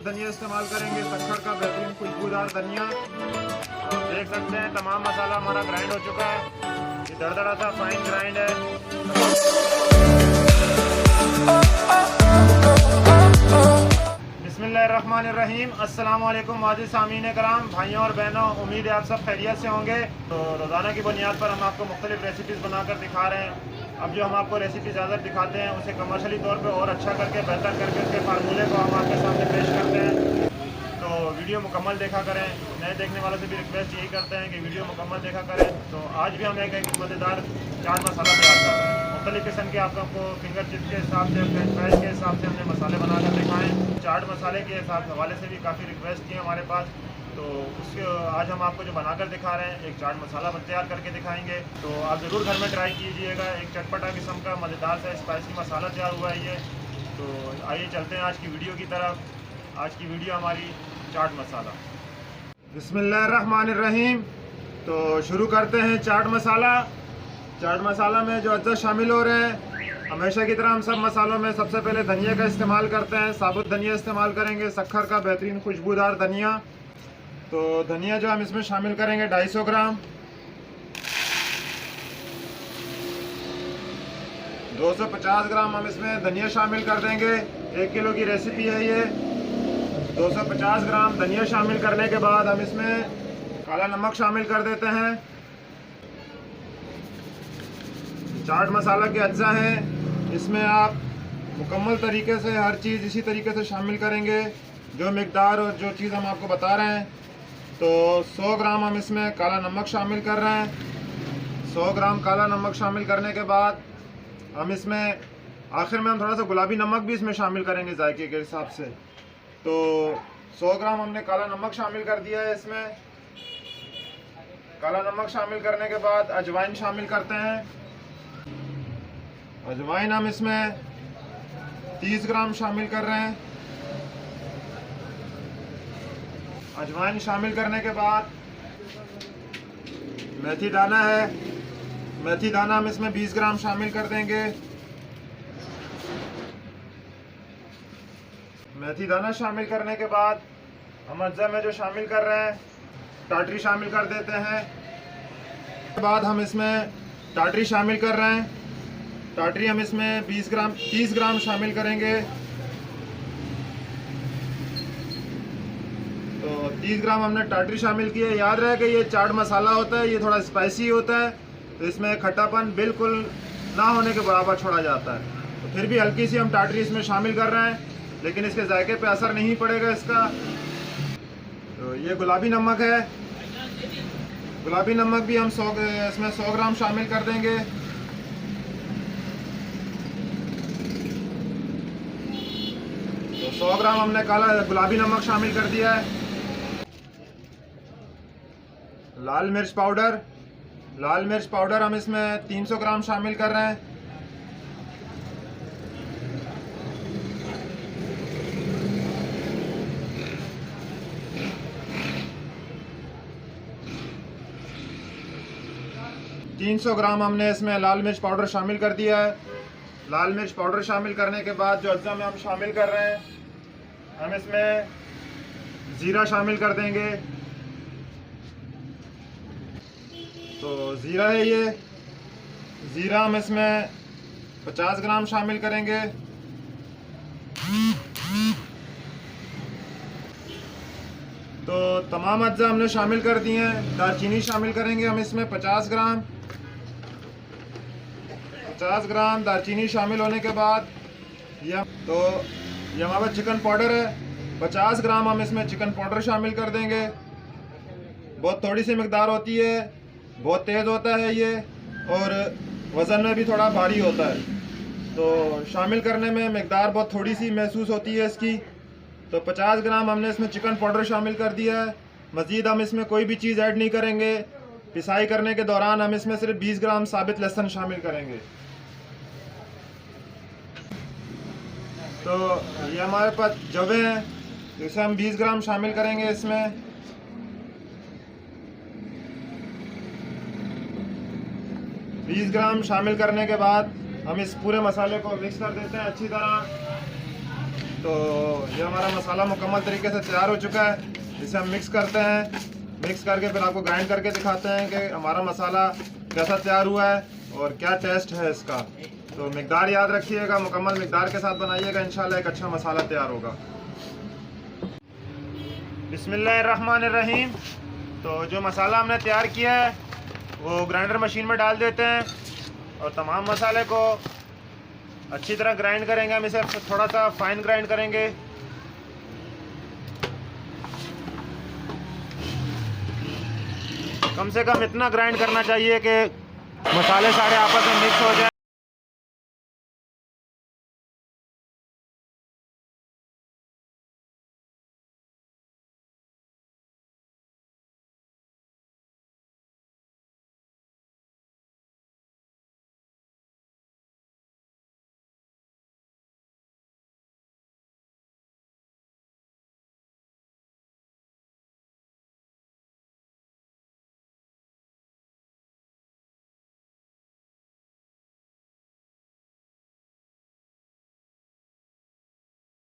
धनिया इस्तेमाल करेंगे, सक्खर का बेहतरीन खुशबूदार धनिया। देख सकते हैं तमाम मसाला हमारा ग्राइंड हो चुका है। ये दरदरा सा फाइन ग्राइंड है। बिस्मिल्लाहिर्रहमानिर्रहीम। अस्सलाम वालेकुम माजी सामीन कराम, भाइयों और बहनों, उम्मीद है आप सब खैरियत से होंगे। तो रोज़ाना की बुनियाद पर हम आपको मुख्तलिफ रेसिपीज़ बनाकर दिखा रहे हैं। अब जो हम आपको रेसिपी ज़्यादा दिखाते हैं उसे कमर्शियली तौर पे और अच्छा करके, बेहतर करके, उसके फार्मूले को हम आपके सामने पेश करते हैं। तो वीडियो मुकम्मल देखा करें। नए देखने वालों से भी रिक्वेस्ट यही करते हैं कि वीडियो मुकम्मल देखा करें। तो आज भी हम एक मज़ेदार चाट मसाला तैयार कर रहे हैं। मुख्तलिफ किस्म के आपको फिंगर चिप्स के हिसाब से, फ्रेंच फ्राइज के हिसाब से हमने मसाले बनाकर दिखाएँ। चाट मसाले के हवाले से भी काफ़ी रिक्वेस्ट की हमारे पास। तो उसके आज हम आपको जो बनाकर दिखा रहे हैं, एक चाट मसाला तैयार करके दिखाएंगे। तो आप ज़रूर घर में ट्राई कीजिएगा। एक चटपटा किस्म का मज़ेदार सा स्पाइसी मसाला तैयार हुआ है ये। तो आइए चलते हैं आज की वीडियो की तरफ। आज की वीडियो हमारी चाट मसाला। बिस्मिल्लाहिर्रहमानिर्रहीम। तो शुरू करते हैं चाट मसाला। चाट मसाला में जो अज्जा शामिल हो रहे हैं, हमेशा की तरह हम सब मसालों में सबसे पहले धनिया का इस्तेमाल करते हैं। साबुत धनिया इस्तेमाल करेंगे, सक्खर का बेहतरीन खुशबूदार धनिया। तो धनिया जो हम इसमें शामिल करेंगे 250 ग्राम। 250 ग्राम हम इसमें धनिया शामिल कर देंगे। 1 किलो की रेसिपी है ये। 250 ग्राम धनिया शामिल करने के बाद हम इसमें काला नमक शामिल कर देते हैं। चाट मसाला के अज्जा हैं, इसमें आप मुकम्मल तरीके से हर चीज़ इसी तरीके से शामिल करेंगे जो मिकदार और जो चीज़ हम आपको बता रहे हैं। तो 100 ग्राम हम इसमें काला नमक शामिल कर रहे हैं। 100 ग्राम काला नमक शामिल करने के बाद हम इसमें आखिर में हम थोड़ा सा गुलाबी नमक भी इसमें शामिल करेंगे जायके के हिसाब से। तो 100 ग्राम हमने काला नमक शामिल कर दिया है इसमें। काला नमक शामिल करने के बाद अजवाइन शामिल करते हैं। अजवाइन हम इसमें 30 ग्राम शामिल कर रहे हैं। अजवाइन शामिल करने के बाद मेथी दाना है, मेथी दाना हम इसमें 20 ग्राम शामिल कर देंगे। मेथी दाना शामिल करने के बाद हम अज्जा में जो शामिल कर रहे हैं, टाटरी शामिल कर देते हैं। उसके बाद हम इसमें टाटरी शामिल कर रहे हैं। टाटरी हम इसमें 30 ग्राम शामिल करेंगे। तो 30 ग्राम हमने टाटरी शामिल किए। याद रहे कि ये चाट मसाला होता है, ये थोड़ा स्पाइसी होता है, तो इसमें खट्टापन बिल्कुल ना होने के बराबर छोड़ा जाता है। तो फिर भी हल्की सी हम टाटरी इसमें शामिल कर रहे हैं, लेकिन इसके जायके पे असर नहीं पड़ेगा इसका। तो ये गुलाबी नमक है। गुलाबी नमक भी हम इसमें 100 ग्राम शामिल कर देंगे। तो 100 ग्राम हमने काला गुलाबी नमक शामिल कर दिया है। लाल मिर्च पाउडर, लाल मिर्च पाउडर हम इसमें 300 ग्राम शामिल कर रहे हैं। $300 ग्राम हमने इसमें लाल मिर्च पाउडर शामिल कर दिया है। लाल मिर्च पाउडर शामिल करने के बाद जो अज्जा में हम शामिल कर रहे हैं, हम इसमें ज़ीरा शामिल कर देंगे। तो ज़ीरा है ये। ज़ीरा हम इसमें 50 ग्राम शामिल करेंगे। तो तमाम अज्जा हमने शामिल कर दिए हैं। दालचीनी शामिल करेंगे हम इसमें 50 ग्राम। 50 ग्राम दालचीनी शामिल होने के बाद ये हमारा चिकन पाउडर है। 50 ग्राम हम इसमें चिकन पाउडर शामिल कर देंगे। बहुत थोड़ी सी मिकदार होती है, बहुत तेज़ होता है ये, और वज़न में भी थोड़ा भारी होता है। तो शामिल करने में मिकदार बहुत थोड़ी सी महसूस होती है इसकी। तो 50 ग्राम हमने इसमें चिकन पाउडर शामिल कर दिया है। मज़ीद हम इसमें कोई भी चीज़ ऐड नहीं करेंगे। पिसाई करने के दौरान हम इसमें सिर्फ 20 ग्राम साबित लहसुन शामिल करेंगे। तो ये हमारे पास जवे हैं, इसे हम 20 ग्राम शामिल करेंगे इसमें। बीस ग्राम शामिल करने के बाद हम इस पूरे मसाले को मिक्स कर देते हैं अच्छी तरह। तो ये हमारा मसाला मुकम्मल तरीके से तैयार हो चुका है। इसे हम मिक्स करते हैं, मिक्स करके फिर आपको ग्राइंड करके दिखाते हैं कि हमारा मसाला कैसा तैयार हुआ है और क्या टेस्ट है इसका। तो मिकदार याद रखिएगा, मुकम्मल मिकदार के साथ बनाइएगा, इंशाल्लाह एक अच्छा मसाला तैयार होगा। बिस्मिल्लाहिर्रहमानिर्रहीम। तो जो मसाला हमने तैयार किया है वो ग्राइंडर मशीन में डाल देते हैं और तमाम मसाले को अच्छी तरह ग्राइंड करेंगे। हम इसे थोड़ा सा फाइन ग्राइंड करेंगे। कम से कम इतना ग्राइंड करना चाहिए कि मसाले सारे आपस में मिक्स हो जाए।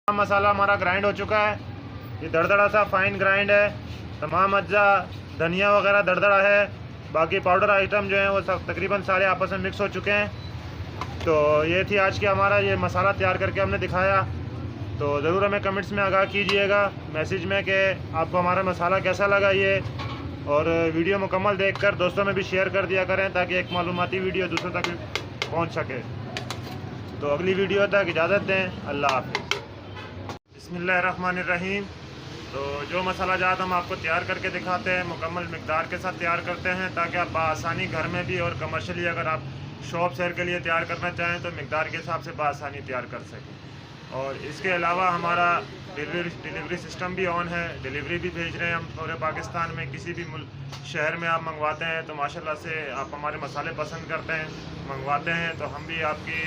मसाला हमारा ग्राइंड हो चुका है। ये दरदरा सा फाइन ग्राइंड है। तमाम अज्जा धनिया वगैरह दरदरा है। बाकी पाउडर आइटम जो हैं वो सब तकरीबन सारे आपस में मिक्स हो चुके हैं। तो ये थी आज की हमारा ये मसाला तैयार करके हमने दिखाया। तो ज़रूर हमें कमेंट्स में आगाह कीजिएगा मैसेज में कि आपको हमारा मसाला कैसा लगा ये, और वीडियो मुकम्मल देखकर दोस्तों में भी शेयर कर दिया करें ताकि एक मालूमाती वीडियो दूसरों तक पहुँच सके। तो अगली वीडियो तक इजाज़त दें। अल्लाह हाफ़िज़। बिस्मिल्लाहिर्रहमानिर्रहीम। तो जो मसाला जात हम आपको तैयार करके दिखाते हैं मुकम्मल मिकदार के साथ तैयार करते हैं ताकि आप बआसानी घर में भी और कमर्शियली अगर आप शॉप सेल के लिए तैयार करना चाहें तो मिकदार के हिसाब से बआसानी तैयार कर सकें। और इसके अलावा हमारा डिलीवरी सिस्टम भी ऑन है। डिलीवरी भी भेज रहे हैं हम पूरे पाकिस्तान में। किसी भी शहर में आप मंगवाते हैं तो माशाल्लाह से आप हमारे मसाले पसंद करते हैं, मंगवाते हैं, तो हम भी आपकी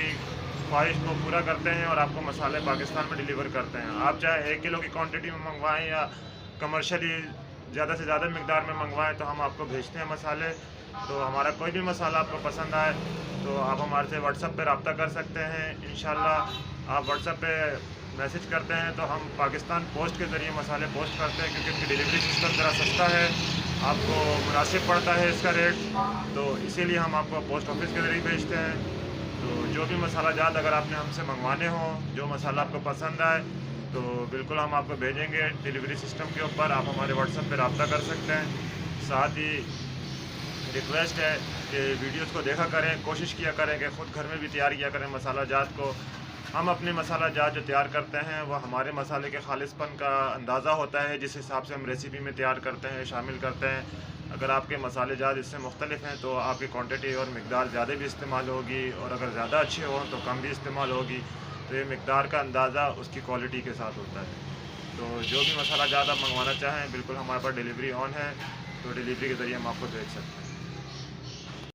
ख्वाहिश को पूरा करते हैं और आपको मसाले पाकिस्तान में डिलीवर करते हैं। आप चाहे 1 किलो की क्वांटिटी में मंगवाएं या कमर्शियली ज़्यादा से ज़्यादा मिकदार में मंगवाएं तो हम आपको भेजते हैं मसाले। तो हमारा कोई भी मसाला आपको पसंद आए तो आप हमारे से व्हाट्सएप पे रब्ता कर सकते हैं। इंशाल्लाह आप व्हाट्सएप पे मैसेज करते हैं तो हम पाकिस्तान पोस्ट के ज़रिए मसाले पोस्ट करते हैं क्योंकि उनकी डिलीवरी सिस्टम ज़रा सस्ता है, आपको मुनासिब पड़ता है इसका रेट। तो इसीलिए हम आपको पोस्ट ऑफिस के ज़रिए भेजते हैं। तो जो भी मसाला जात अगर आपने हमसे मंगवाने हो, जो मसाला आपको पसंद आए तो बिल्कुल हम आपको भेजेंगे डिलीवरी सिस्टम के ऊपर। आप हमारे व्हाट्सएप पे रब्ता कर सकते हैं। साथ ही रिक्वेस्ट है कि वीडियोस को देखा करें, कोशिश किया करें कि ख़ुद घर में भी तैयार किया करें मसाला जात को। हम अपने मसाला जात जो तैयार करते हैं वह हमारे मसाले के खालिसपन का अंदाज़ा होता है जिस हिसाब से हम रेसिपी में तैयार करते हैं, शामिल करते हैं। अगर आपके मसाले जात इससे मुख्तलिफ हैं तो आपकी क्वांटिटी और मिकदार ज़्यादा भी इस्तेमाल होगी, और अगर ज़्यादा अच्छे हों तो कम भी इस्तेमाल होगी। तो ये मिकदार का अंदाज़ा उसकी क्वालिटी के साथ होता है। तो जो भी मसाला जात आप मंगवाना चाहें बिल्कुल हमारे पास डिलीवरी ऑन है, तो डिलीवरी के ज़रिए हम आपको भेज सकते हैं।